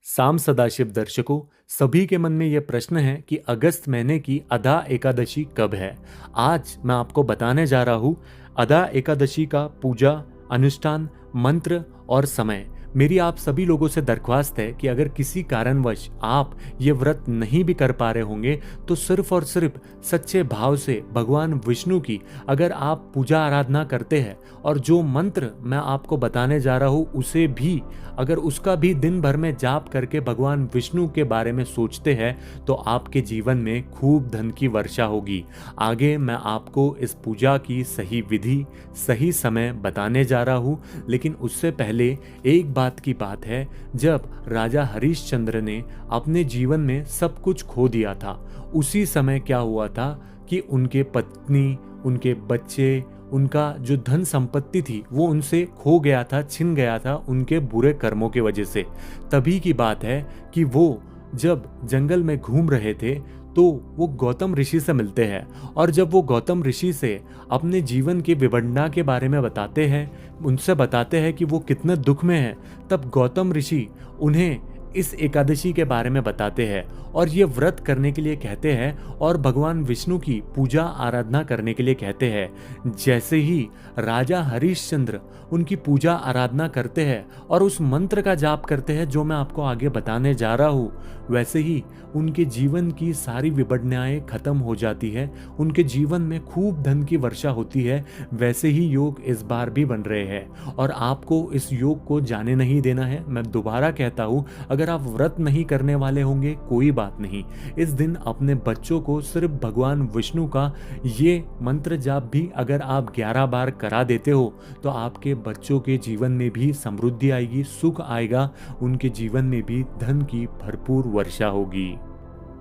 साम सदाशिव दर्शकों, सभी के मन में यह प्रश्न है कि अगस्त महीने की अदा एकादशी कब है। आज मैं आपको बताने जा रहा हूँ अदा एकादशी का पूजा, अनुष्ठान, मंत्र और समय। मेरी आप सभी लोगों से दरख्वास्त है कि अगर किसी कारणवश आप ये व्रत नहीं भी कर पा रहे होंगे तो सिर्फ और सिर्फ सच्चे भाव से भगवान विष्णु की अगर आप पूजा आराधना करते हैं और जो मंत्र मैं आपको बताने जा रहा हूँ उसे भी अगर उसका भी दिन भर में जाप करके भगवान विष्णु के बारे में सोचते हैं तो आपके जीवन में खूब धन की वर्षा होगी। आगे मैं आपको इस पूजा की सही विधि, सही समय बताने जा रहा हूँ, लेकिन उससे पहले एक बात की बात है, जब राजा हरिश्चंद्र ने अपने जीवन में सब कुछ खो दिया था, उसी समय क्या हुआ था कि उनके पत्नी, उनके बच्चे, उनका जो धन संपत्ति थी वो उनसे खो गया था, छिन गया था उनके बुरे कर्मों की वजह से। तभी की बात है कि वो जब जंगल में घूम रहे थे तो वो गौतम ऋषि से मिलते हैं और जब वो गौतम ऋषि से अपने जीवन की विडंबना के बारे में बताते हैं, उनसे बताते हैं कि वो कितने दुख में हैं, तब गौतम ऋषि उन्हें इस एकादशी के बारे में बताते हैं और ये व्रत करने के लिए कहते हैं और भगवान विष्णु की पूजा आराधना करने के लिए कहते हैं। जैसे ही राजा हरिश्चंद्र उनकी पूजा आराधना करते हैं और उस मंत्र का जाप करते हैं जो मैं आपको आगे बताने जा रहा हूँ, वैसे ही उनके जीवन की सारी विडंबनाएं खत्म हो जाती है, उनके जीवन में खूब धन की वर्षा होती है। वैसे ही योग इस बार भी बन रहे हैं और आपको इस योग को जाने नहीं देना है। मैं दोबारा कहता हूँ, अगर आप व्रत नहीं करने वाले होंगे कोई बात नहीं, इस दिन अपने बच्चों को सिर्फ भगवान विष्णु का ये मंत्र जाप भी अगर आप 11 बार करा देते हो तो आपके बच्चों के जीवन में भी समृद्धि आएगी, सुख आएगा, उनके जीवन में भी धन की भरपूर वर्षा होगी।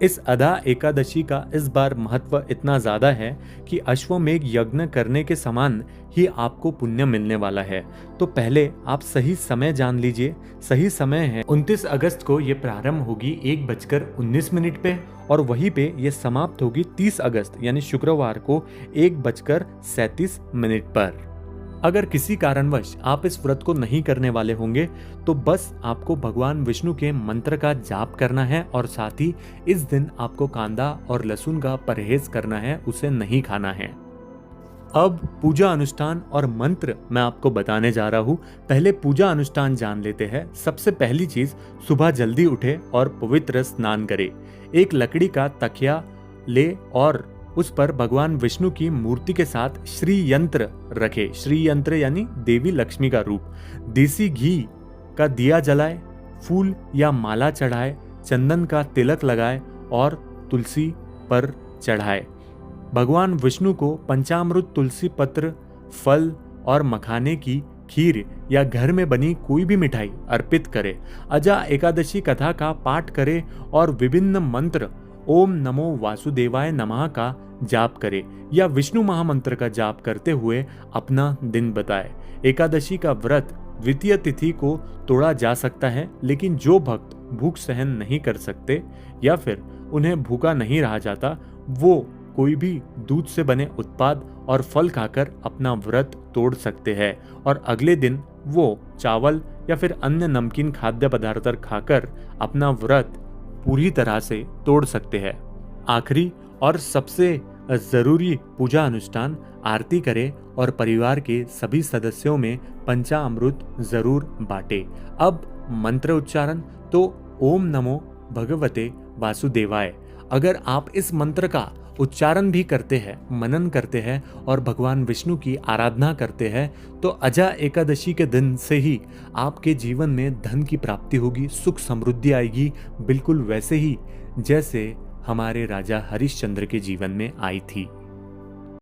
इस अदा एकादशी का इस बार महत्व इतना ज्यादा है कि अश्वमेघ यज्ञ करने के समान ही आपको पुण्य मिलने वाला है। तो पहले आप सही समय जान लीजिए। सही समय है 29 अगस्त को ये प्रारंभ होगी 1:19 पे और वहीं पे ये समाप्त होगी 30 अगस्त यानी शुक्रवार को 1:37 पर। अगर किसी कारणवश आप इस व्रत को नहीं करने वाले होंगे तो बस आपको भगवान विष्णु के मंत्र का जाप करना है और साथ ही इस दिन आपको कांदा और लहसुन का परहेज करना है, उसे नहीं खाना है। अब पूजा अनुष्ठान और मंत्र मैं आपको बताने जा रहा हूँ। पहले पूजा अनुष्ठान जान लेते हैं। सबसे पहली चीज, सुबह जल्दी उठे और पवित्र स्नान करे। एक लकड़ी का तकिया ले और उस पर भगवान विष्णु की मूर्ति के साथ श्री यंत्र रखे। श्री यंत्र यानी देवी लक्ष्मी का रूप। देसी घी का दिया जलाए, फूल या माला चढ़ाए, चंदन का तिलक लगाए और तुलसी पर चढ़ाए। भगवान विष्णु को पंचामृत, तुलसी पत्र, फल और मखाने की खीर या घर में बनी कोई भी मिठाई अर्पित करे। अजा एकादशी कथा का पाठ करे और विभिन्न मंत्र ओम नमो वासुदेवाय नमः का जाप करे या विष्णु महामंत्र का जाप करते हुए अपना दिन बताए। एकादशी का व्रत द्वितीय तिथि को तोड़ा जा सकता है, लेकिन जो भक्त भूख सहन नहीं कर सकते या फिर उन्हें भूखा नहीं रहा जाता, वो कोई भी दूध से बने उत्पाद और फल खाकर अपना व्रत तोड़ सकते हैं और अगले दिन वो चावल या फिर अन्य नमकीन खाद्य पदार्थ खाकर अपना व्रत पूरी तरह से तोड़ सकते हैं। आखिरी और सबसे जरूरी पूजा अनुष्ठान, आरती करें और परिवार के सभी सदस्यों में पंचामृत जरूर बांटे। अब मंत्र उच्चारण, तो ओम नमो भगवते वासुदेवाय। अगर आप इस मंत्र का उच्चारण भी करते हैं, मनन करते हैं और भगवान विष्णु की आराधना करते हैं तो अजा एकादशी के दिन से ही आपके जीवन में धन की प्राप्ति होगी, सुख समृद्धि आएगी, बिल्कुल वैसे ही जैसे हमारे राजा हरिश्चंद्र के जीवन में आई थी।